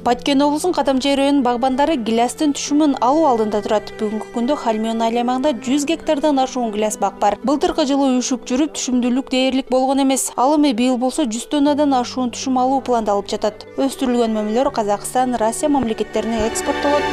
Баткен облусунун Кадамчы районунун багбандары гилястын түшүмүн алуу алдында турат. Бүгүнкү күндө Халмион айланмагында 100 гектардан ашуун гиляс бак бар. Былтыркы жылы үшүп жүрүп түшүмдүүлүк дээрлик болгон эмес. Ал эми быйыл болсо 100 тоннадан ашуун түшүм алуу пландалып жатат. Өстүрүлгөн мөмөлөр Казакстан, Россия мамлекеттерине экспорттолот.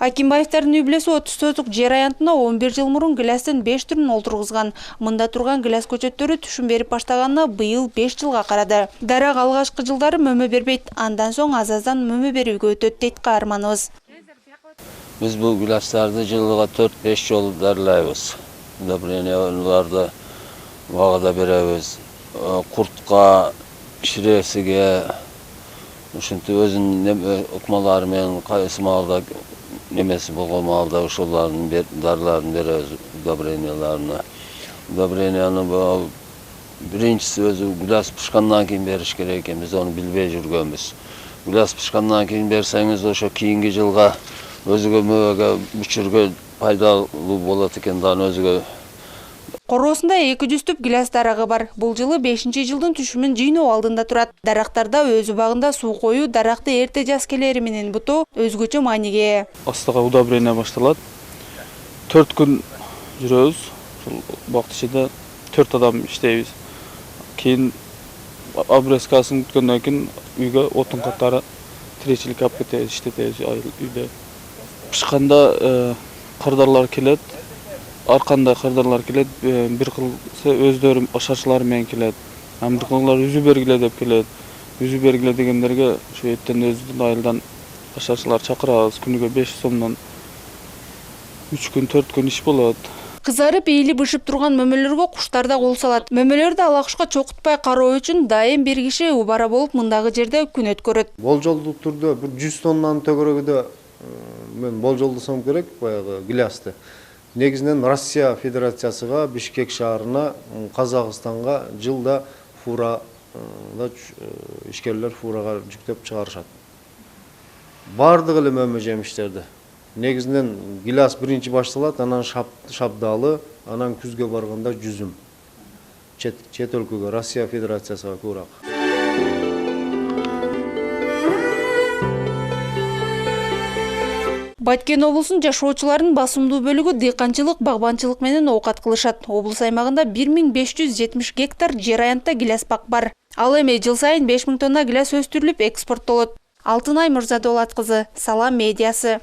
Акимбаевдардын үй бүлөсү 30 сотук жер аянтына 11 жыл мурун гилястын 5 түрүн олтургузган. Мында турган гиляс көчөттөрү түшүм берип баштаганына быйыл 5 жылга карады. Дарак алгачкы жылдары мөмө бербейт, андан соң аз-аздан мөмө берүүгө өтөт дейт каарманыбыз. Биз бул гилястарды жылга 4-5 жолу дарылайбыз. Удобренияларды багада беребиз. Куртка, ширесиге, ушинтип өзүнүн ыкмалары менен кайсы маалда немеси болгон маалда ошолордун дарыларын беребиз, удобренияларына. Удобренияны биринчиси өзү гиляс пышкандан кийин бериш керек экен, биз аны билбей жүргөнбүз. Гиляс пышкандан кийин берсеңиз, ошо кийинки жылга өзүгө мөөгө, бүчүргө пайдалуу болот экен да, өзүгө. Короосунда 200 түп гиляс дарагы бар. Бул жылы 5-жылдын түшүмүн жыйноо алдында турат. Дарактарда өзү багында суу коюу, даракты эрте жаз келери менен бутоо өзгөчө мааниге ээ. Астыга удобрение башталат. 4 күн жүрөбүз. Ушул убакыт ичинде 4 адам иштейбиз. Кийин обрезкасын күткөндөн кийин үйгө отун катары тиречилик алып кетебиз, иштетебиз үйдө. Пышканда кардарлар келет. Ар кандай кардарлар келет, бир кылса өздөрү ашарчылар менен келет. Бир кылар үзү бергиле деп келет. Үзү бергиле дегендерге ушу эттен өзүбүздүн айылдан ашарчылар чакырабыз. Күнүгө 5 сомдон 3 күн, 4 күн иш болот. Кызарып, ийилип бышып турган мөмөлөргө куштар да кол салат. Мөмөлөрдү ала кушка чокутпай кароо үчүн дайым бир киши убара болуп мындагы жерде күн өткөрөт. Болжолдуу түрдө бир 100 тоннанын төгөрөгүдө мен болжолдосом керек баягы гилясты. Негизинен Россия Федерациясыга, Бишкек шаарына, Казакстанга жылда фурада ишкерлер фурага жүктөп чыгарышат. Бардыгы эле мөмө жемиштерди. Негизинен гиляс биринчи башталат, анан шабдалы, анан күзгө барганда жүзүм. Чет өлкөгө, Россия Федерациясыга көбүрөөк. Баткен облусунун жашоочуларынын басымдуу бөлүгү дыйканчылык, багбанчылык менен оокат кылышат. Облус аймагында 1570 гектар жер аянтта гиляс бак бар. Ал эми жыл сайын 5000 тонна гиляс өстүрүлүп экспорттолот. Алтынай Мырзадолат кызы, Салам медиасы.